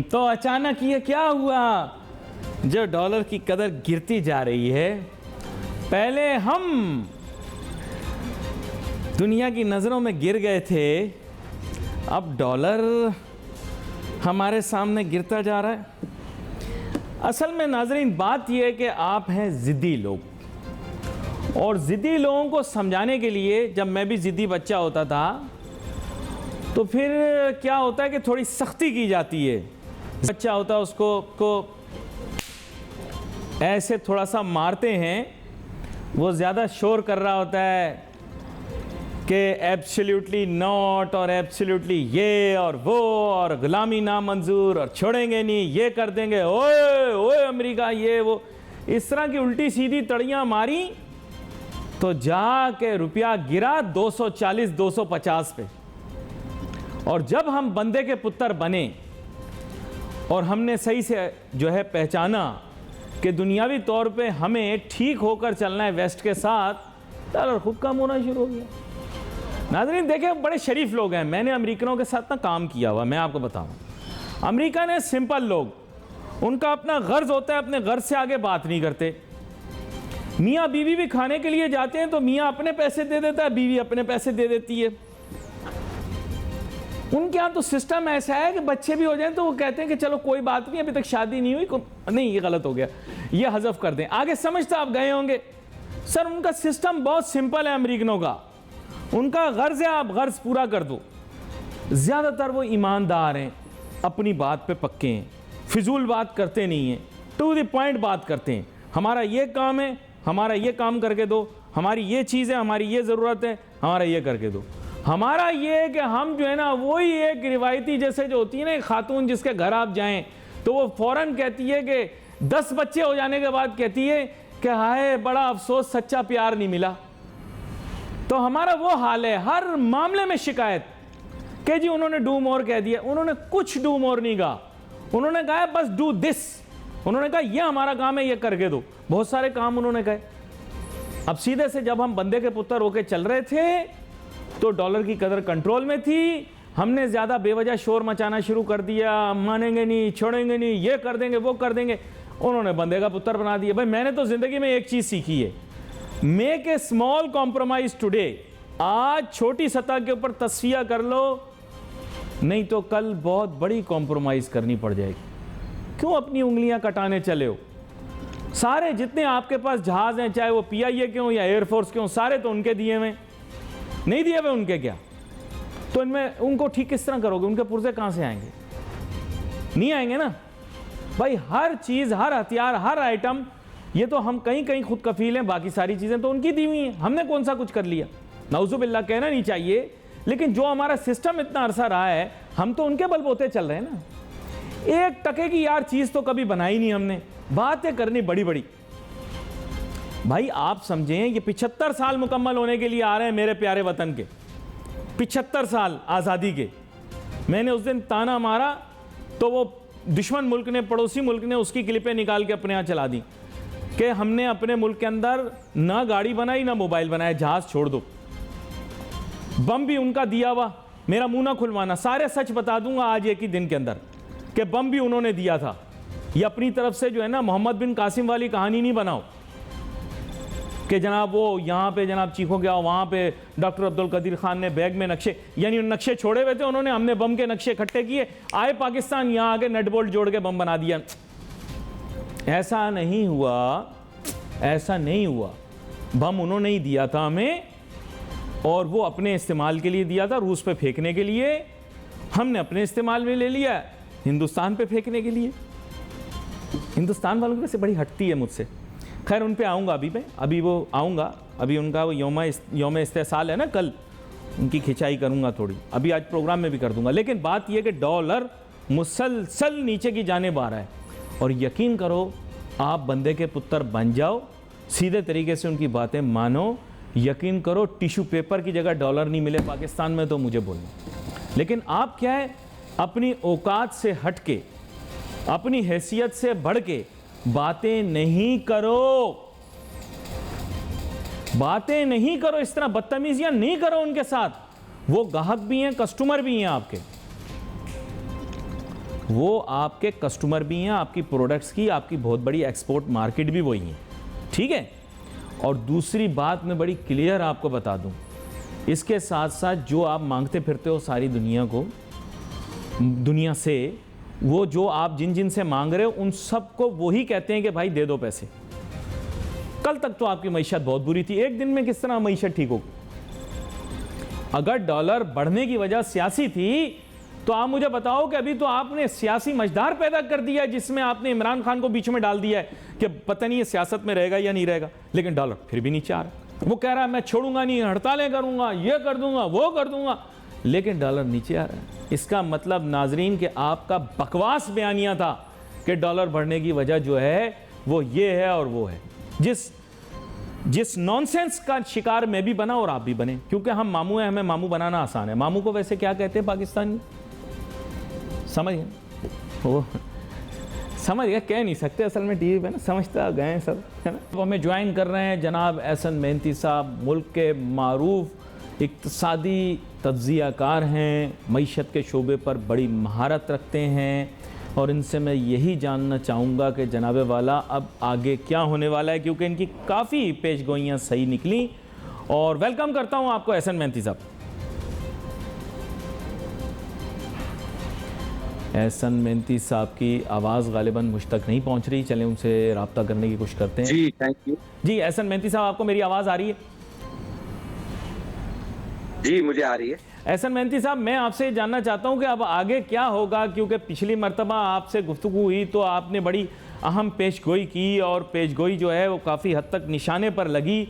तो अचानक ये क्या हुआ जो डॉलर की कदर गिरती जा रही है? पहले हम दुनिया की नज़रों में गिर गए थे, अब डॉलर हमारे सामने गिरता जा रहा है। असल में नाज़रीन बात यह है कि आप हैं ज़िद्दी लोग, और ज़िद्दी लोगों को समझाने के लिए, जब मैं भी ज़िद्दी बच्चा होता था तो फिर क्या होता है कि थोड़ी सख्ती की जाती है। बच्चा होता है उसको ऐसे थोड़ा सा मारते हैं, वो ज़्यादा शोर कर रहा होता है कि एब्सोल्युटली नॉट और एब्सोल्युटली ये और वो और गुलामी नामंजूर और छोड़ेंगे नहीं, ये कर देंगे, ओए ओए अमेरिका ये वो, इस तरह की उल्टी सीधी तड़ियाँ मारी तो जाके रुपया गिरा 240 250 पे। और जब हम बंदे के पुत्र बने और हमने सही से जो है पहचाना कि दुनियावी तौर पे हमें ठीक होकर चलना है वेस्ट के साथ, डॉलर खुद कम होना शुरू हो गया। नाज़रीन देखिए, बड़े शरीफ लोग हैं, मैंने अमेरिकनों के साथ ना काम किया हुआ, मैं आपको बताऊं। अमेरिका ने सिंपल लोग, उनका अपना गर्ज होता है, अपने गर्ज से आगे बात नहीं करते। मियाँ बीवी भी खाने के लिए जाते हैं तो मियाँ अपने पैसे दे देता है, बीवी अपने पैसे दे देती है। उनके यहाँ तो सिस्टम ऐसा है कि बच्चे भी हो जाएं तो वो कहते हैं कि चलो कोई बात नहीं, अभी तक शादी नहीं हुई, नहीं ये गलत हो गया, ये हज़फ कर दें, आगे समझते आप गए होंगे। सर उनका सिस्टम बहुत सिंपल है अमेरिकनों का, उनका गर्ज है आप गर्ज पूरा कर दो। ज़्यादातर वो ईमानदार हैं, अपनी बात पे पक्के हैं, फिजूल बात करते नहीं हैं, टू द पॉइंट बात करते हैं। हमारा ये काम है, हमारा ये काम करके दो, हमारी ये चीज़ है, हमारी ये ज़रूरत है, हमारा ये करके दो। हमारा ये है कि हम जो है ना, वही एक रिवायती जैसे जो होती है ना, खातून जिसके घर आप जाएं तो वो फ़ौरन कहती है कि 10 बच्चे हो जाने के बाद कहती है कि हाय बड़ा अफसोस सच्चा प्यार नहीं मिला। तो हमारा वो हाल है, हर मामले में शिकायत कि जी उन्होंने डू मोर कह दिया। उन्होंने कुछ डू मोर नहीं कहा, उन्होंने कहा बस डू दिस, उन्होंने कहा ये हमारा काम है, ये करके दो। बहुत सारे काम उन्होंने कहे। अब सीधे से जब हम बंदे के पुत्र होके चल रहे थे तो डॉलर की कदर कंट्रोल में थी, हमने ज़्यादा बेवजह शोर मचाना शुरू कर दिया, मानेंगे नहीं, छोड़ेंगे नहीं, ये कर देंगे, वो कर देंगे, उन्होंने बंदे का पुत्र बना दिया। भाई मैंने तो ज़िंदगी में एक चीज़ सीखी है, make a small compromise today. आज छोटी सतह के ऊपर तस्फिया कर लो, नहीं तो कल बहुत बड़ी कॉम्प्रोमाइज़ करनी पड़ जाएगी। क्यों अपनी उंगलियां कटाने चले हो? सारे जितने आपके पास जहाज़ हैं, चाहे वो PIA के हों या एयरफोर्स के हों, सारे तो उनके दिए हुए, नहीं दिए हुए उनके क्या? तो इनमें उनको ठीक किस तरह करोगे? उनके पुर्जे कहाँ से आएंगे? नहीं आएंगे ना भाई। हर चीज़, हर हथियार, हर आइटम, ये तो हम कहीं कहीं खुद कफील हैं, बाकी सारी चीज़ें तो उनकी दी हुई हैं। हमने कौन सा कुछ कर लिया? नाउज़ुबिल्लाह, कहना नहीं चाहिए, लेकिन जो हमारा सिस्टम इतना अरसा रहा है, हम तो उनके बलबोते चल रहे हैं ना। 1 टके की यार चीज़ तो कभी बनाई नहीं हमने, बातें करनी बड़ी बड़ी। भाई आप समझें, ये 75 साल मुकम्मल होने के लिए आ रहे हैं मेरे प्यारे वतन के, 75 साल आज़ादी के। मैंने उस दिन ताना मारा तो वो दुश्मन मुल्क ने, पड़ोसी मुल्क ने उसकी क्लिपें निकाल के अपने यहाँ चला दी कि हमने अपने मुल्क के अंदर ना गाड़ी बनाई ना मोबाइल बनाया, जहाज़ छोड़ दो। बम भी उनका दिया हुआ, मेरा मुंह ना खुलवाना, सारे सच बता दूंगा आज एक ही दिन के अंदर कि बम भी उन्होंने दिया था। ये अपनी तरफ से जो है ना मोहम्मद बिन कासिम वाली कहानी नहीं बनाओ कि जनाब वो यहाँ पे जनाब चीखो गया, वहाँ पे डॉक्टर अब्दुल कदीर खान ने बैग में नक्शे, यानी नक्शे छोड़े हुए थे उन्होंने, हमने बम के नक्शे इकट्ठे किए, आए पाकिस्तान, यहाँ आगे नट बोल्ट जोड़ के बम बना दिया। ऐसा नहीं हुआ, ऐसा नहीं हुआ। बम उन्होंने ही दिया था हमें, और वो अपने इस्तेमाल के लिए दिया था, रूस पे फेंकने के लिए। हमने अपने इस्तेमाल में ले लिया, हिंदुस्तान पे फेंकने के लिए। हिंदुस्तान वालों की वैसे बड़ी हटती है मुझसे, खैर उन पे आऊँगा अभी वो आऊँगा, अभी उनका वो यौम इस्तेसाल है ना, कल उनकी खिंचाई करूँगा थोड़ी, अभी आज प्रोग्राम में भी कर दूँगा। लेकिन बात यह कि डॉलर मुसलसल नीचे की जाने आ रहा है, और यकीन करो आप बंदे के पुत्र बन जाओ, सीधे तरीके से उनकी बातें मानो, यकीन करो टिश्यू पेपर की जगह डॉलर नहीं मिले पाकिस्तान में तो मुझे बोलना। लेकिन आप क्या है, अपनी औकात से हट के, अपनी हैसियत से बढ़ के बातें नहीं करो, बातें नहीं करो, इस तरह बदतमीजियां नहीं करो उनके साथ। वो ग्राहक भी हैं, कस्टमर भी हैं आपके। वो आपके कस्टमर भी हैं, आपकी प्रोडक्ट्स की आपकी बहुत बड़ी एक्सपोर्ट मार्केट भी वही है, ठीक है। और दूसरी बात मैं बड़ी क्लियर आपको बता दूं, इसके साथ साथ जो आप मांगते फिरते हो सारी दुनिया से, वो जो आप जिन से मांग रहे हो उन सबको वही कहते हैं कि भाई दे दो पैसे। कल तक तो आपकी मईशत बहुत बुरी थी, एक दिन में किस तरह मईशत ठीक होगी? अगर डॉलर बढ़ने की वजह सियासी थी तो आप मुझे बताओ कि अभी तो आपने सियासी मझधार पैदा कर दिया है, जिसमें आपने इमरान खान को बीच में डाल दिया है कि पता नहीं है सियासत में रहेगा या नहीं रहेगा, लेकिन डॉलर फिर भी नीचे आ रहा है। वो कह रहा है मैं छोड़ूंगा नहीं, हड़तालें करूंगा, ये कर दूंगा, वो कर दूंगा, लेकिन डॉलर नीचे आ रहा है। इसका मतलब नाजरीन कि आपका बकवास बयानिया था कि डॉलर बढ़ने की वजह जो है वो ये है और वो है। जिस नॉनसेंस का शिकार मैं भी बना और आप भी बने, क्योंकि हम मामू हैं, हमें मामू बनाना आसान है। मामू को वैसे क्या कहते हैं पाकिस्तानी, समझ गए? वो समझ गए, कह नहीं सकते असल में, टीवी पे ना समझता गए सब, है ना। तो हमें ज्वाइन कर रहे हैं जनाब एहसन मेहनती साहब, मुल्क के मारूफ इक्तसादी तज्ज़ियाकार हैं, मईशत के शोबे पर बड़ी महारत रखते हैं, और इनसे मैं यही जानना चाहूँगा कि जनाब वाला अब आगे क्या होने वाला है, क्योंकि इनकी काफ़ी पेशगोइयाँ सही निकली। और वेलकम करता हूँ आपको एहसन मेहनती साहब। एहसन मेहनती साहब की आवाज़ गालिबन मुझ तक नहीं पहुँच रही, चलें उनसे रब्ता करने की कोशिश करते हैं। जी थैंक यू। जी एहसन मेहनती साहब, आपको मेरी आवाज़ आ रही है? जी मुझे आ रही है। एहसन मेहनती साहब, मैं आपसे जानना चाहता हूं कि अब आगे क्या होगा, क्योंकि पिछली मर्तबा आपसे गुफ्तगू हुई तो आपने बड़ी अहम पेशगोई की, और पेशगोई जो है वो काफ़ी हद तक निशाने पर लगी।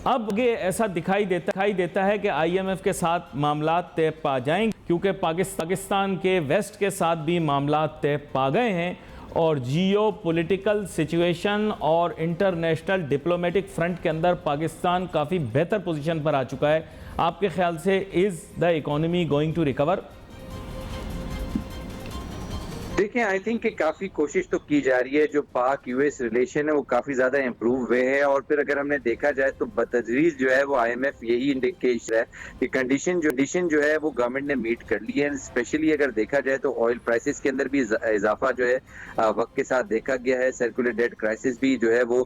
अब आगे ऐसा दिखाई देता है कि IMF के साथ मामला तय पा जाएंगे, क्योंकि पाकिस्तान के वेस्ट के साथ भी मामला तय पा गए हैं, और जियो पॉलिटिकल सिचुएशन और इंटरनेशनल डिप्लोमेटिक फ्रंट के अंदर पाकिस्तान काफ़ी बेहतर पोजीशन पर आ चुका है। आपके ख्याल से is the economy going to recover? देखिए आई थिंक कि काफी कोशिश तो की जा रही है, जो पाक US रिलेशन है वो काफी ज्यादा इम्प्रूव हुए हैं, और फिर अगर हमने देखा जाए तो बतदरीज जो है वो IMF यही इंडिकेशन है कि कंडीशन जो है वो गवर्नमेंट ने मीट कर ली है। स्पेशली अगर देखा जाए तो ऑयल प्राइसेस के अंदर भी इजाफा जो है वक्त के साथ देखा गया है। सर्कुलर डेट क्राइसिस भी जो है वो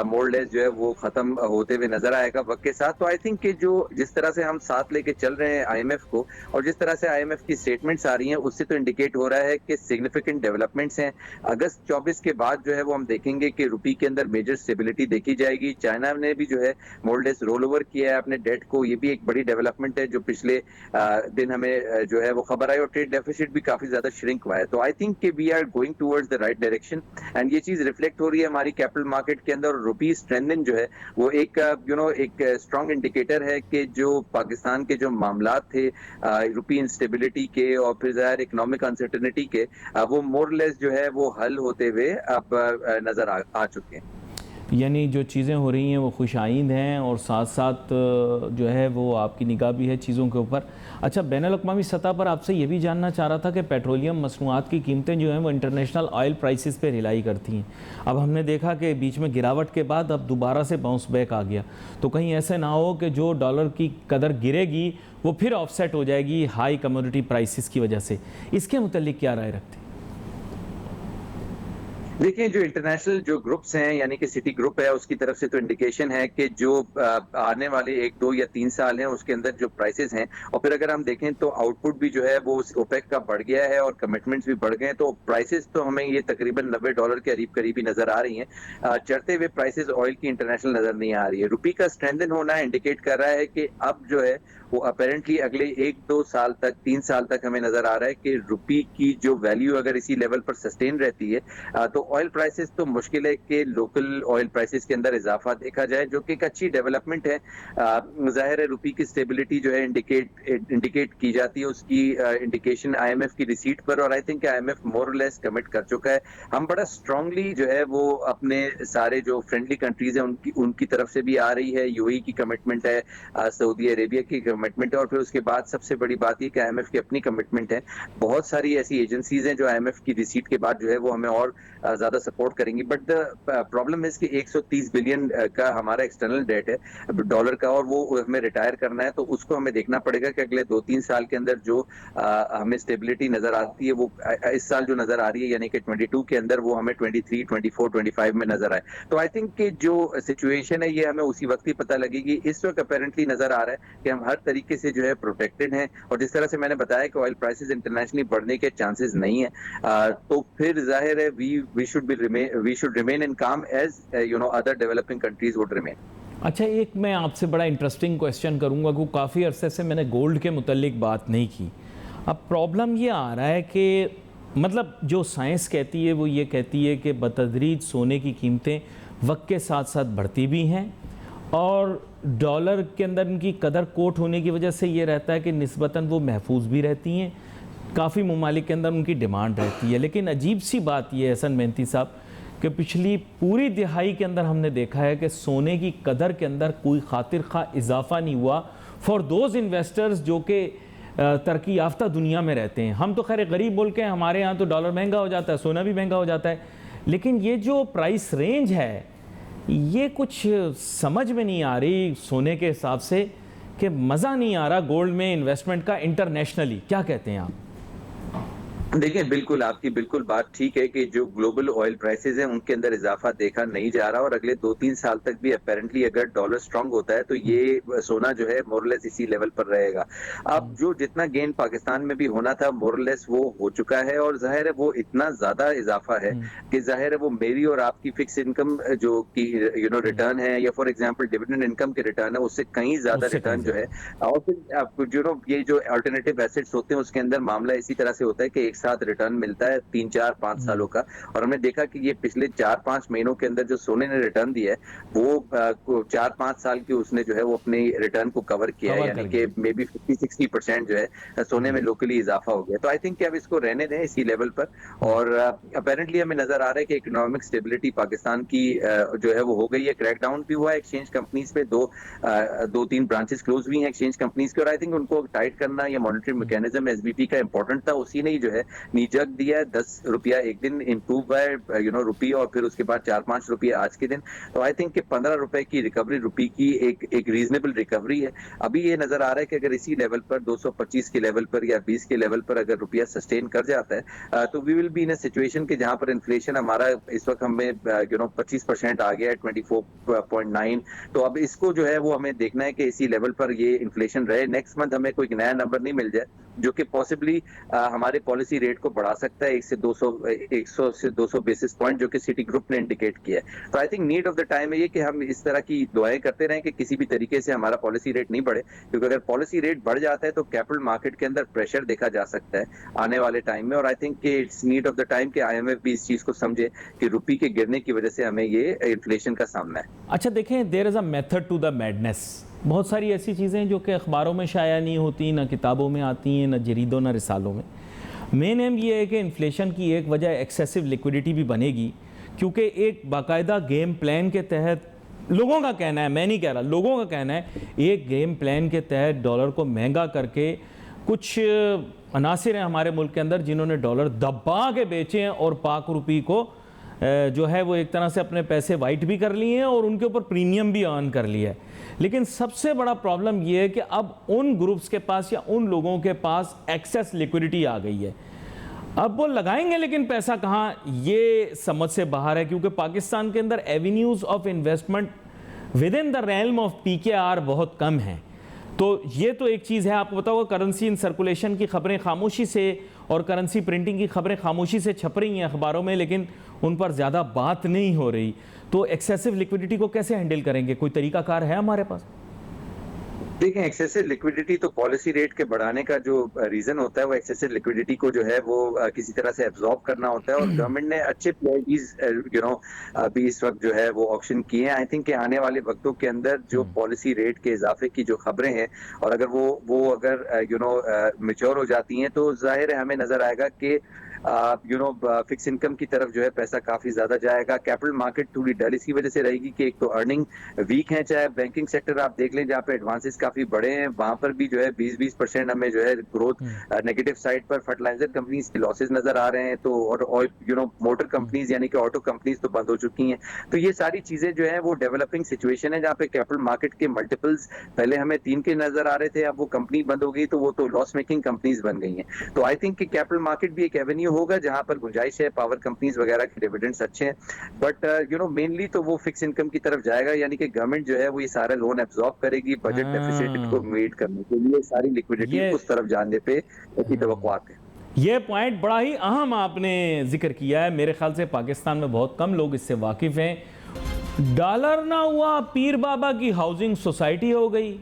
मोरलेस जो है वो खत्म होते हुए नजर आएगा वक्त के साथ। तो आई थिंक कि जो जिस तरह से हम साथ लेके चल रहे हैं IMF को, और जिस तरह से IMF की स्टेटमेंट्स आ रही हैं, उससे तो इंडिकेट हो रहा है कि सिग्निफिकेंट डेवलपमेंट्स हैं। अगस्त 24 के बाद जो है वो हम देखेंगे कि रुपी के अंदर मेजर स्टेबिलिटी देखी जाएगी। चाइना ने भी जो है मोरलेस रोल ओवर किया है अपने डेट को, ये भी एक बड़ी डेवलपमेंट है जो पिछले दिन हमें जो है वो खबर आई, और ट्रेड डेफिसिट भी काफी ज्यादा श्रिंक हुआ है। तो आई थिंक कि we are going towards the right direction, and ये चीज रिफ्लेक्ट हो रही है हमारी कैपिटल मार्केट के अंदर। रुपी स्ट्रेंथनिंग जो है वो एक एक स्ट्रॉन्ग इंडिकेटर है कि जो पाकिस्तान के जो मामला थे रुपी इंस्टेबिलिटी के और फिर जाहिर इकोनॉमिक अनसर्टेनिटी के, वो मोरलेस जो है वो हल होते हुए अब नजर आ चुके हैं। यानी जो चीज़ें हो रही हैं वो खुशाइंद हैं, और साथ साथ जो है वो आपकी निगाह भी है चीज़ों के ऊपर। अच्छा, बैनुल-अक़वामी सतह पर आपसे ये भी जानना चाह रहा था कि पेट्रोलियम मसनूआत की कीमतें जो हैं वो इंटरनेशनल ऑयल प्राइसेस पे रिलाई करती हैं। अब हमने देखा कि बीच में गिरावट के बाद अब दोबारा से बाउंस बैक आ गया, तो कहीं ऐसे ना हो कि जो डॉलर की कदर गिरेगी वो फिर ऑफसेट हो जाएगी हाई कमोडिटी प्राइसेस की वजह से। इसके मुतल्लिक क्या राय रखते हैं? देखिए जो इंटरनेशनल जो ग्रुप्स हैं, यानी कि सिटी ग्रुप है, उसकी तरफ से तो इंडिकेशन है कि जो आने वाले 1, 2 या 3 साल हैं उसके अंदर जो प्राइसेस हैं, और फिर अगर हम देखें तो आउटपुट भी जो है वो ओपेक का बढ़ गया है और कमिटमेंट्स भी बढ़ गए हैं, तो प्राइसेस तो हमें ये तकरीबन $90 के करीब ही नजर आ रही हैं। चढ़ते हुए प्राइसेस ऑयल की इंटरनेशनल नजर नहीं आ रही है। रुपी का स्ट्रेंथन होना इंडिकेट कर रहा है कि अब जो है वो अपेरेंटली अगले 1-2 साल तक 3 साल तक हमें नजर आ रहा है कि रुपी की जो वैल्यू अगर इसी लेवल पर सस्टेन रहती है तो ऑयल प्राइसेस तो मुश्किल है कि लोकल ऑयल प्राइसेस के अंदर इजाफा देखा जाए, जो कि एक अच्छी डेवलपमेंट है। जाहिर है रुपी की स्टेबिलिटी जो है इंडिकेट की जाती है, उसकी इंडिकेशन IMF की रिसीट पर, और I think IMF more less commit कर चुका है। हम बड़ा स्ट्रांगली जो है वो अपने सारे जो फ्रेंडली कंट्रीज हैं उनकी तरफ से भी आ रही है। UAE की कमिटमेंट है, सऊदी अरेबिया की कमिटमेंट है, और फिर उसके बाद सबसे बड़ी बात ये कि IMF की अपनी कमिटमेंट है। बहुत सारी ऐसी एजेंसीज हैं जो IMF की रिसीट के बाद जो है वो हमें और ज्यादा सपोर्ट करेंगी, बट द प्रॉब्लम इज कि 130 बिलियन का हमारा एक्सटर्नल डेट है डॉलर का, और वो हमें रिटायर करना है, तो उसको हमें देखना पड़ेगा कि अगले 2-3 साल के अंदर जो हमें स्टेबिलिटी नजर आती है वो इस साल जो नजर आ रही है यानी कि 22 के अंदर वो हमें 23, 24, 25 में नजर आए। तो आई थिंक कि जो सिचुएशन है ये हमें उसी वक्त ही पता लगेगी। इस वक्त अपेरेंटली नजर आ रहा है कि हम हर तरीके से जो है प्रोटेक्टेड हैं, और जिस तरह से मैंने बताया कि ऑयल प्राइसेस इंटरनेशनली बढ़ने के चांसेस नहीं है, तो फिर जाहिर है we should remain in calm as other developing countries would remain. अच्छा, एक मैं आपसे बड़ा इंटरेस्टिंग क्वेश्चन करूंगा कि काफ़ी अरसे से मैंने गोल्ड के मुतल्लिक बात नहीं की। अब प्रॉब्लम ये आ रहा है कि मतलब जो साइंस कहती है वो ये कहती है कि बतदरीज सोने की कीमतें वक्त के साथ साथ बढ़ती भी हैं, और डॉलर के अंदर इनकी कदर कोट होने की वजह से ये रहता है कि निस्बतन वो महफूज भी रहती हैं, काफ़ी ममालिक के अंदर उनकी डिमांड रहती है। लेकिन अजीब सी बात यह है हसन मेहनती साहब कि पिछली पूरी दिहाई के अंदर हमने देखा है कि सोने की कदर के अंदर कोई खातिर खा इजाफा नहीं हुआ फॉर दोज इन्वेस्टर्स जो कि तरक्की याफ्ता दुनिया में रहते हैं। हम तो खैर गरीब मुल्क हैं, हमारे यहाँ तो डॉलर महंगा हो जाता है, सोना भी महंगा हो जाता है, लेकिन ये जो प्राइस रेंज है ये कुछ समझ में नहीं आ रही सोने के हिसाब से, कि मज़ा नहीं आ रहा गोल्ड में इन्वेस्टमेंट का इंटरनेशनली। क्या कहते हैं आप? देखिए, बिल्कुल आपकी बिल्कुल बात ठीक है कि जो ग्लोबल ऑयल प्राइसेस हैं उनके अंदर इजाफा देखा नहीं जा रहा, और अगले 2-3 साल तक भी अपेरेंटली अगर डॉलर स्ट्रांग होता है तो ये सोना जो है मोरलेस इसी लेवल पर रहेगा। अब जो जितना गेन पाकिस्तान में भी होना था मोरलेस वो हो चुका है, और जाहिर है वो इतना ज्यादा इजाफा है कि जाहिर है वो मेरी और आपकी फिक्स इनकम जो की रिटर्न है, या फॉर एग्जाम्पल डिविडेंड इनकम के रिटर्न है, उससे कहीं ज्यादा रिटर्न जो है। और फिर ये जो अल्टरनेटिव एसेट्स होते हैं उसके अंदर मामला इसी तरह से होता है कि साथ रिटर्न मिलता है 3, 4, 5 सालों का, और हमने देखा कि ये पिछले 4-5 महीनों के अंदर जो सोने ने रिटर्न दिया है वो 4-5 साल की उसने जो है वो अपनी रिटर्न को कवर किया है, यानी कि मे बी 50-60% जो है सोने में लोकली इजाफा हो गया। तो आई थिंक कि अब इसको रहने दें इसी लेवल पर, और अपेरेंटली हमें नजर आ रहा है कि इकोनॉमिक स्टेबिलिटी पाकिस्तान की जो है वो हो गई है। क्रैकडाउन भी हुआ है एक्सचेंज कंपनीज पे, 2-3 ब्रांचेस क्लोज हुई हैं एक्सचेंज कंपनीज के, और आई थिंक उनको टाइट करना या मॉनिटरिंग मैकेनिज्म एसबीपी का इंपॉर्टेंट था, उसी ने ही जो है नीजक दिया है। 10 रुपया एक दिन इंप्रूव बाय रुपी, और फिर उसके बाद 4-5 रुपये आज के दिन। तो आई थिंक कि 15 रुपए की रिकवरी रुपी की एक रीजनेबल रिकवरी है। अभी ये नजर आ रहा है कि अगर इसी लेवल पर 225 के लेवल पर या 20 के लेवल पर अगर रुपया सस्टेन कर जाता है तो we will be in a situation कि जहां पर इन्फ्लेशन हमारा इस वक्त हमें 25% आ गया है, 24.9। तो अब इसको जो है वो हमें देखना है कि इसी लेवल पर ये इन्फ्लेशन रहे। नेक्स्ट मंथ हमें कोई नया नंबर नहीं मिल जाए जो कि पॉसिबली हमारे पॉलिसी रेट को बढ़ा सकता है 100 से 200 बेसिस पॉइंट, जो कि सिटी ग्रुप ने इंडिकेट किया है। तो I think need of the time है ये कि हम इस तरह की दुआएं करते रहें कि किसी भी तरीके से हमारा पॉलिसी रेट नहीं बढ़े, क्योंकि अगर पॉलिसी रेट बढ़ जाता है तो कैपिटल मार्केट के अंदर प्रेशर देखा जा सकता है आने वाले टाइम में। और आई थिंक कि it's need of the time कि IMF भी इस चीज को समझे कि रुपये के गिरने की वजह से हमें ये इन्फ्लेशन का सामना है। अच्छा देखें, there is a method to the madness. बहुत सारी ऐसी चीज़ें जो कि अखबारों में शाया नहीं होती, ना किताबों में आती हैं, ना जरीदों ना रिसालों में। मेन एम ये है कि इन्फ्लेशन की एक वजह एक्सेसिव लिक्विडिटी भी बनेगी, क्योंकि एक बाकायदा गेम प्लान के तहत लोगों का कहना है, मैं नहीं कह रहा, लोगों का कहना है एक गेम प्लान के तहत डॉलर को महंगा करके कुछ अनासिर हैं हमारे मुल्क के अंदर जिन्होंने डॉलर दबा के बेचे हैं, और पाक रुपये को जो है वो एक तरह से अपने पैसे वाइट भी कर लिए हैं और उनके ऊपर प्रीमियम भी अर्न कर लिया है। लेकिन सबसे बड़ा प्रॉब्लम ये है कि अब उन ग्रुप्स के पास या उन लोगों के पास एक्सेस लिक्विडिटी आ गई है। अब वो लगाएंगे लेकिन पैसा कहाँ, ये समझ से बाहर है, क्योंकि पाकिस्तान के अंदर avenues of investment with in the realm of PKR बहुत कम हैं। तो ये तो एक चीज़ है। आपको पता होगा करेंसी इन सर्कुलेशन की खबरें खामोशी से और करेंसी प्रिंटिंग की खबरें खामोशी से छप रही हैं अखबारों में, लेकिन उन पर ज़्यादा बात नहीं हो रही। तो एक्सेसिव लिक्विडिटी को कैसे हैंडल करेंगे? कोई तरीकाकार है हमारे पास? देखिए, एक्सेसिव लिक्विडिटी तो पॉलिसी रेट के बढ़ाने का जो रीजन होता है वो एक्सेसिव लिक्विडिटी को जो है वो किसी तरह से एब्जॉर्ब करना होता है, और गवर्नमेंट ने अच्छे PIDs अभी इस वक्त जो है वो ऑप्शन किए हैं। आई थिंक कि आने वाले वक्तों के अंदर जो पॉलिसी रेट के इजाफे की जो खबरें हैं, और अगर वो अगर मैच्योर हो जाती हैं तो जाहिर है हमें नजर आएगा कि फिक्स इनकम की तरफ जो है पैसा काफी ज्यादा जाएगा। कैपिटल मार्केट थोड़ी डल इसी वजह से रहेगी कि एक तो अर्निंग वीक है, चाहे बैंकिंग सेक्टर आप देख लें जहाँ पे एडवांसेस काफी बड़े हैं, वहां पर भी जो है 20% हमें जो है ग्रोथ नेगेटिव साइड पर फर्टिलाइजर कंपनीज के लॉसेज नजर आ रहे हैं, तो और मोटर कंपनीज यानी कि ऑटो कंपनीज तो बंद हो चुकी हैं। तो ये सारी चीजें जो है वो डेवलपिंग सिचुएशन है जहाँ पे कैपिटल मार्केट के मल्टीपल्स पहले हमें 3 के नजर आ रहे थे, अब वो कंपनी बंद हो गई तो वो तो लॉस मेकिंग कंपनीज बन गई हैं। तो आई थिंक कि कैपिटल मार्केट भी एक एवेन्यू होगा जहां पर गुंजाइश है, पावर कंपनीज वगैरह के डिविडेंड्स अच्छे हैं, बट मेनली तो वो फिक्स इनकम की तरफ जाएगा, यानी कि गवर्नमेंट जो है वो ये सारा लोन एब्जॉर्ब करेगी बजट डेफिसिट को मीट करने के लिए, सारी लिक्विडिटी उस तरफ जाने पे की तवक्कुआत है। ये पॉइंट बड़ा ही अहम आपने जिक्र किया है। मेरे ख्याल से पाकिस्तान में बहुत कम लोग इससे वाकिफ हैं। डॉलर ना हुआ, पीर बाबा की हाउसिंग सोसाइटी हो गई।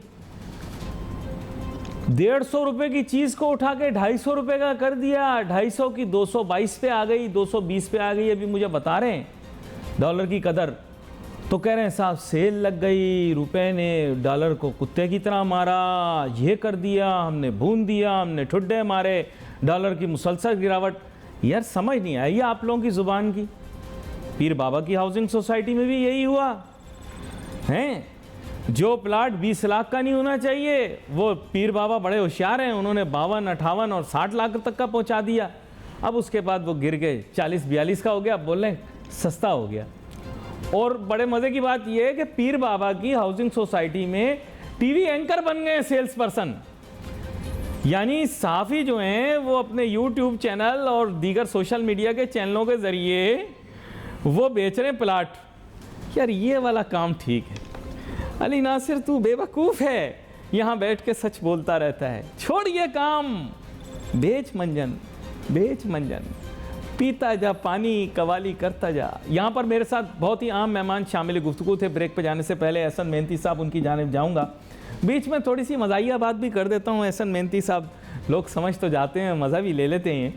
150 रुपए की चीज को उठा के 250 रुपए का कर दिया, 250 की 222 पे आ गई, 220 पे आ गई। अभी मुझे बता रहे हैं डॉलर की कदर, तो कह रहे हैं साहब सेल लग गई, रुपए ने डॉलर को कुत्ते की तरह मारा, ये कर दिया, हमने भून दिया, हमने ठुड्डे मारे, डॉलर की मुसलसल गिरावट। यार समझ नहीं आई आप लोगों की जुबान की। पीर बाबा की हाउसिंग सोसाइटी में भी यही हुआ है। जो प्लाट 20 लाख का नहीं होना चाहिए, वो पीर बाबा बड़े होशियार हैं, उन्होंने 52, 58 और 60 लाख तक का पहुंचा दिया। अब उसके बाद वो गिर गए, 40-42 का हो गया, अब बोल रहे हैं सस्ता हो गया। और बड़े मजे की बात यह है कि पीर बाबा की हाउसिंग सोसाइटी में टीवी एंकर बन गए सेल्स पर्सन, यानी साफी जो हैं वो अपने यूट्यूब चैनल और दीगर सोशल मीडिया के चैनलों के जरिए वो बेच रहे हैं प्लाट। यार ये वाला काम ठीक है। अली नासिर तू बेवकूफ़ है, यहाँ बैठ के सच बोलता रहता है। छोड़ ये काम, बेच मंजन, बेच मंजन, पीता जा पानी, कवाली करता जा। यहाँ पर मेरे साथ बहुत ही आम मेहमान शामिल गुफ्तगू थे। ब्रेक पे जाने से पहले एहसन मेहनती साहब, उनकी जानिब जाऊँगा। बीच में थोड़ी सी मज़ाहिया बात भी कर देता हूँ। एहसन मेहनती साहब लोग समझ तो जाते हैं, मज़ा भी ले लेते हैं,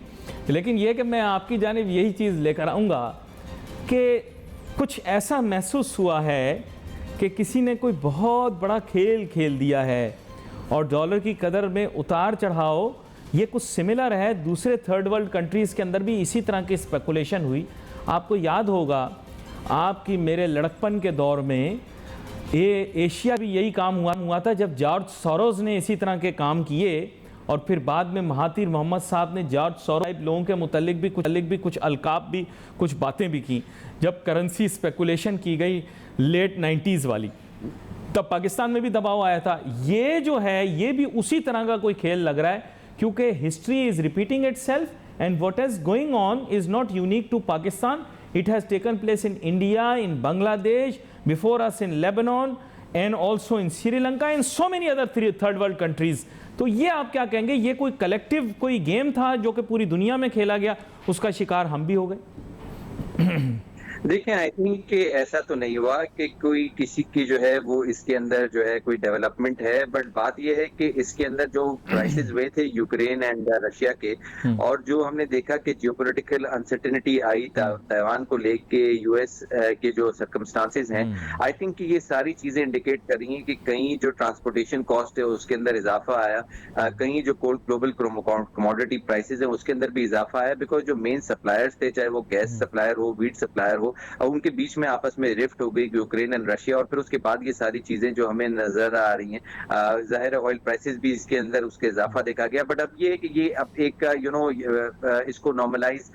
लेकिन ये कि मैं आपकी जानिब यही चीज़ लेकर आऊँगा कि कुछ ऐसा महसूस हुआ है कि किसी ने कोई बहुत बड़ा खेल खेल दिया है और डॉलर की कदर में उतार चढ़ाव ये कुछ सिमिलर है। दूसरे थर्ड वर्ल्ड कंट्रीज़ के अंदर भी इसी तरह की स्पेकुलेशन हुई। आपको याद होगा आपकी मेरे लड़कपन के दौर में ये एशिया भी यही काम हुआ था, जब जॉर्ज सोरोस ने इसी तरह के काम किए और फिर बाद में महातिर मोहम्मद साहब ने जॉर्ज सोरोस लोगों के मुतल्लिक भी कुछ अलकाब भी, कुछ बातें भी की। जब करेंसी स्पेकुलेशन की गई लेट 90s वाली, तब पाकिस्तान में भी दबाव आया था। ये जो है ये भी उसी तरह का कोई खेल लग रहा है, क्योंकि history is repeating itself and what is going on is not unique to Pakistan. It has taken place in India, in Bangladesh, before us in Lebanon and also in Sri Lanka, in so many other third world countries. तो ये आप क्या कहेंगे, ये कोई collective कोई game था जो कि पूरी दुनिया में खेला गया, उसका शिकार हम भी हो गए? देखिए, आई थिंक कि ऐसा तो नहीं हुआ कि कोई किसी की जो है वो इसके अंदर जो है कोई डेवलपमेंट है, बट बात ये है कि इसके अंदर जो क्राइसिस हुए थे यूक्रेन एंड रशिया के, और जो हमने देखा कि जियोपॉलिटिकल अनसर्टेनिटी आई ताइवान को लेके, यूएस के जो सर्कमस्टांसेस हैं, आई थिंक कि ये सारी चीजें इंडिकेट कर रही हैं कि कहीं जो ट्रांसपोर्टेशन कॉस्ट है उसके अंदर इजाफा आया, कहीं जो ग्लोबल कमोडिटी प्राइसेस है उसके अंदर भी इजाफा आया, बिकॉज जो मेन सप्लायर्स थे, चाहे वो गैस सप्लायर हो, व्हीट सप्लायर हो, और उनके बीच में आपस में रिफ्ट हो गई यूक्रेन एंड रशिया, और फिर उसके बाद ये सारी चीजें जो हमें नजर आ रही हैं, जाहिर है ऑयल प्राइसेस भी इसके अंदर उसके इजाफा देखा गया। बट अब ये है कि ये अब एक इसको नॉर्मलाइज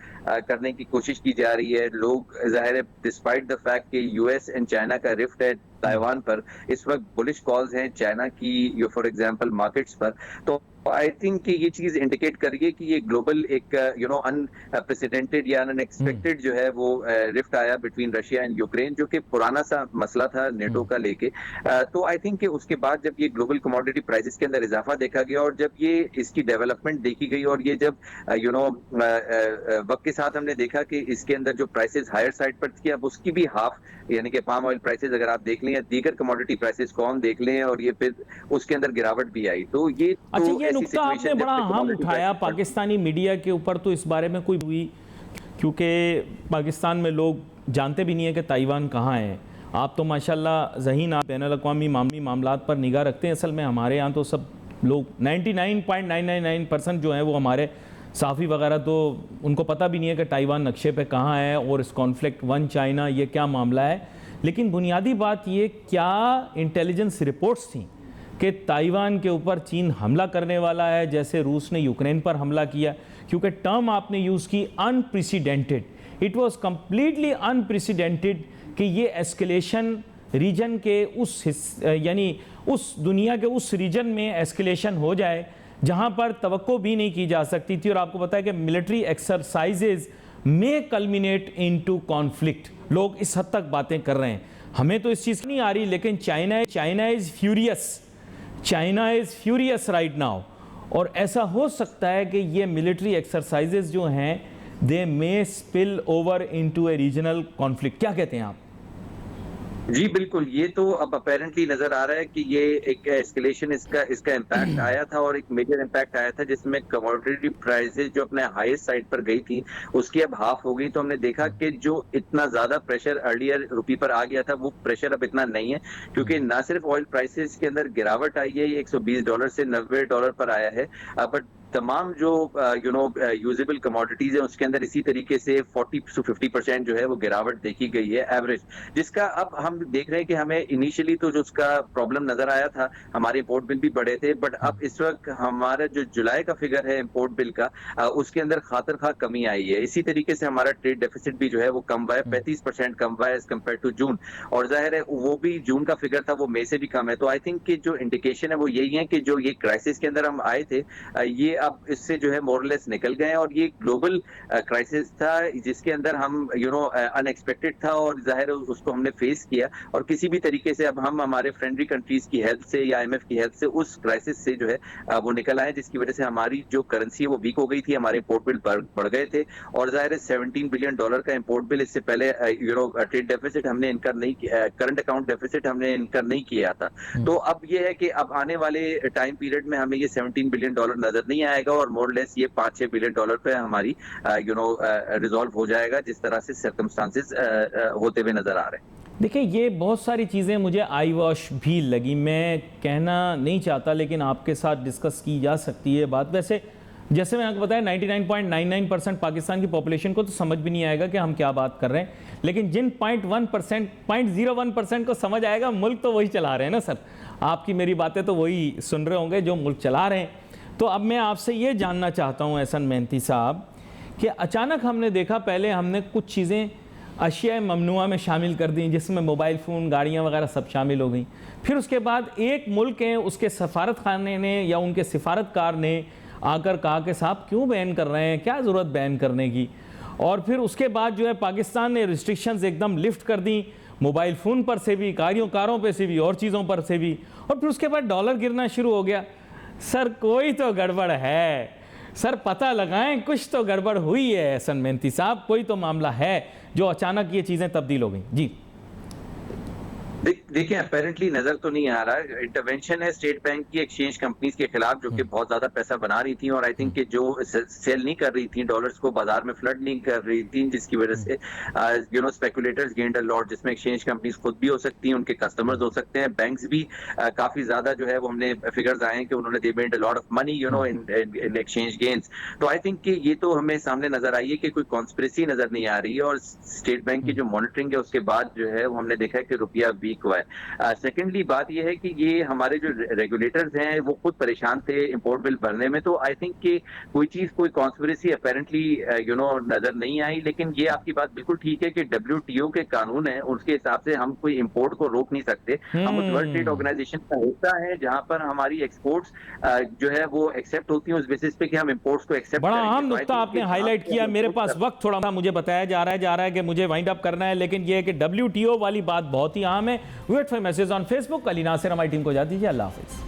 करने की कोशिश की जा रही है। लोग जाहिर है डिस्पाइट द फैक्ट कि यूएस एंड चाइना का रिफ्ट है ताइवान पर, इस वक्त बुलिश कॉल्स हैं चाइना की फॉर एग्जांपल मार्केट्स पर, तो आई थिंक कि ये चीज इंडिकेट कर रही है कि ये ग्लोबल एक अनप्रेसिडेंटेड या अनएक्सपेक्टेड जो है वो रिफ्ट आया बिटवीन रशिया एंड यूक्रेन, जो कि पुराना सा मसला था नेटो का लेके। तो आई थिंक कि उसके बाद जब ये ग्लोबल कमोडिटी प्राइसेस के अंदर इजाफा देखा गया और जब ये इसकी डेवलपमेंट देखी गई और ये जब वक्त के साथ हमने देखा कि इसके अंदर जो प्राइसेस हायर साइड पर थी, अब उसकी भी हाफ, यानी कि पाम ऑयल प्राइसेस अगर आप देख लें या दीगर कमोडिटी प्राइसेस कौन देख लें, और ये फिर उसके अंदर गिरावट भी आई। तो ये नुकता आपने बड़ा अहम उठाया पाकिस्तानी मीडिया के ऊपर, तो इस बारे में कोई हुई, क्योंकि पाकिस्तान में लोग जानते भी नहीं है कि ताइवान कहाँ है। आप तो माशाल्लाह ज़हीन, आप बैनुल अक़वामी मामलात पर निगाह रखते हैं। असल में हमारे यहाँ तो सब लोग 99.999% जो है वो हमारे साफ़ी वगैरह तो उनको पता भी नहीं है कि ताइवान नक्शे पे कहाँ है और इस कॉन्फ्लिक्ट वन चाइना ये क्या मामला है। लेकिन बुनियादी बात ये, क्या इंटेलिजेंस रिपोर्ट्स थी कि ताइवान के ऊपर चीन हमला करने वाला है, जैसे रूस ने यूक्रेन पर हमला किया? क्योंकि टर्म आपने यूज़ की unprecedented, it was completely unprecedented कि ये एस्केलेशन रीजन के उस यानी उस दुनिया के उस रीजन में एस्केलेशन हो जाए जहां पर तवक्को भी नहीं की जा सकती थी। और आपको पता है कि मिलिट्री एक्सरसाइजेज में कल्मिनेट इनटू कॉन्फ्लिक्ट। लोग इस हद तक बातें कर रहे हैं, हमें तो इस चीज़ नहीं आ रही, लेकिन China is furious right now. और ऐसा हो सकता है कि ये मिलिट्री एक्सरसाइजेज जो हैं they may spill over into a regional conflict. क्या कहते हैं आप? जी बिल्कुल, ये तो अब अपेरेंटली नजर आ रहा है कि ये एक एस्केलेशन इसका इम्पैक्ट आया था, और एक मेजर इम्पैक्ट आया था जिसमें कमोडिटी प्राइसेस जो अपने हाईएस्ट साइड पर गई थी उसकी अब हाफ हो गई। तो हमने देखा कि जो इतना ज्यादा प्रेशर अर्लियर रुपी पर आ गया था वो प्रेशर अब इतना नहीं है, क्योंकि ना सिर्फ ऑयल प्राइसेस के अंदर गिरावट आई है, ये $120 से $90 पर आया है, बट तमाम जो यूजेबल कमोडिटीज है उसके अंदर इसी तरीके से 40 से 50% जो है वो गिरावट देखी गई है एवरेज, जिसका अब हम देख रहे हैं कि हमें इनिशियली तो जो उसका प्रॉब्लम नजर आया था, हमारे इंपोर्ट बिल भी बढ़े थे, बट अब इस वक्त हमारा जो जुलाई का फिगर है इंपोर्ट बिल का, उसके अंदर खातर खा कमी आई है। इसी तरीके से हमारा ट्रेड डेफिसिट भी जो है वो कम हुआ है, 35% कम हुआ है एज कम्पेयर टू जून, और जाहिर है वो भी जून का फिगर था वो मई से भी कम है। तो आई थिंक कि जो इंडिकेशन है वो यही है कि जो ये क्राइसिस के अंदर हम आए थे, ये अब इससे जो है मोरलेस निकल गए, और ये ग्लोबल क्राइसिस था जिसके अंदर हम अनएक्सपेक्टेड था, और जाहिर है उसको हमने फेस किया, और किसी भी तरीके से अब हम हमारे फ्रेंडली कंट्रीज की हेल्प से या IMF की हेल्प से उस क्राइसिस से जो है वो निकल आए, जिसकी वजह से हमारी जो करेंसी है वो वीक हो गई थी, हमारे इंपोर्ट बिल बढ़ गए थे, और जाहिर है $17 बिलियन का इंपोर्ट बिल, इससे पहले ट्रेड डेफिसिट हमने इनकर नहीं किया, करंट अकाउंट डेफिसिट हमने इनकर नहीं किया था। तो अब ये है कि अब आने वाले टाइम पीरियड में हमें ये $17 बिलियन नजर नहीं आएगा, और मोर लेस ये $5-6 बिलियन पे हमारी रिजॉल्व हो जाएगा, जिस तरह से सर्कमस्टांसेस होते हुए नजर आ रहे हैं। देखिए, ये बहुत सारी चीज़ें मुझे आई वॉश भी लगी, मैं कहना नहीं चाहता लेकिन आपके साथ डिस्कस की जा सकती है बात। वैसे जैसे मैं आपको बताया 99.99% पाकिस्तान की पॉपुलेशन को तो समझ भी नहीं आएगा कि हम क्या बात कर रहे हैं, लेकिन जिन 0.01% को समझ आएगा, मुल्क तो वही चला रहे हैं ना सर, आपकी मेरी बातें तो वही सुन रहे होंगे जो मुल्क चला रहे हैं। तो अब मैं आपसे ये जानना चाहता हूँ एहसन मेहनती साहब कि अचानक हमने देखा, पहले हमने कुछ चीज़ें अशिया ममनुआ में शामिल कर दी, जिसमें मोबाइल फ़ोन, गाड़ियाँ वगैरह सब शामिल हो गई। फिर उसके बाद एक मुल्क है उसके सफारत खाने ने या उनके सिफारतकार ने आकर कहा कि साहब क्यों बैन कर रहे हैं, क्या ज़रूरत बैन करने की। और फिर उसके बाद जो है पाकिस्तान ने रिस्ट्रिक्शंस एकदम लिफ्ट कर दी, मोबाइल फ़ोन पर से भी, कारों पर से भी, और चीज़ों पर से भी। और फिर उसके बाद डॉलर गिरना शुरू हो गया। सर कोई तो गड़बड़ है सर, पता लगाएं, कुछ तो गड़बड़ हुई है एहसन मेहनती साहब, कोई तो मामला है जो अचानक ये चीज़ें तब्दील हो गई। जी देखिए, अपेरेंटली नजर तो नहीं आ रहा, इंटरवेंशन है स्टेट बैंक की एक्सचेंज कंपनीज के खिलाफ जो कि बहुत ज्यादा पैसा बना रही थी, और आई थिंक कि जो सेल नहीं कर रही थी डॉलर्स को, बाजार में फ्लड नहीं कर रही थी, जिसकी वजह से स्पेकुलेटर्स गेन्ड अ लॉट, जिसमें एक्सचेंज कंपनीज खुद भी हो सकती हैं, उनके कस्टमर्स हो सकते हैं, बैंक्स भी काफी ज्यादा जो है वो हमने फिगर्स आए हैं कि उन्होंने they made a lot of money in exchange gains. तो आई थिंक कि ये तो हमें सामने नजर आई है कि कोई कॉन्स्पिरेसी नजर नहीं आ रही है, और स्टेट बैंक की जो मॉनिटरिंग है उसके बाद जो है वो हमने देखा है कि रुपया वीक हुआ है। सेकेंडली बात यह है कि ये हमारे जो रेगुलेटर्स हैं वो खुद परेशान थे इंपोर्ट बिल भरने में, तो आई थिंक कि कोई चीज, कोई कॉन्स्पिरेसी अपेरेंटली नजर नहीं आई। लेकिन ये आपकी बात बिल्कुल ठीक है कि WTO के कानून है, उसके हिसाब से हम कोई इंपोर्ट को रोक नहीं सकते। हम उस वर्ल्ड ट्रेड ऑर्गेनाइजेशन का हिस्सा है जहां पर हमारी एक्सपोर्ट्स जो है वो एक्सेप्ट होती है उस बेसिस पे कि हम इंपोर्ट्स को एक्सेप्ट बड़ा अहम नुकता आपने हाईलाइट किया। मेरे पास वक्त थोड़ा मुझे बताया जा रहा है कि मुझे वाइंड अप करना है, लेकिन ये है कि WTO वाली बात बहुत ही अहम है। Wait for message on Facebook. Ali Nasir हमारी टीम को जाती है। अल्लाह हाफिज।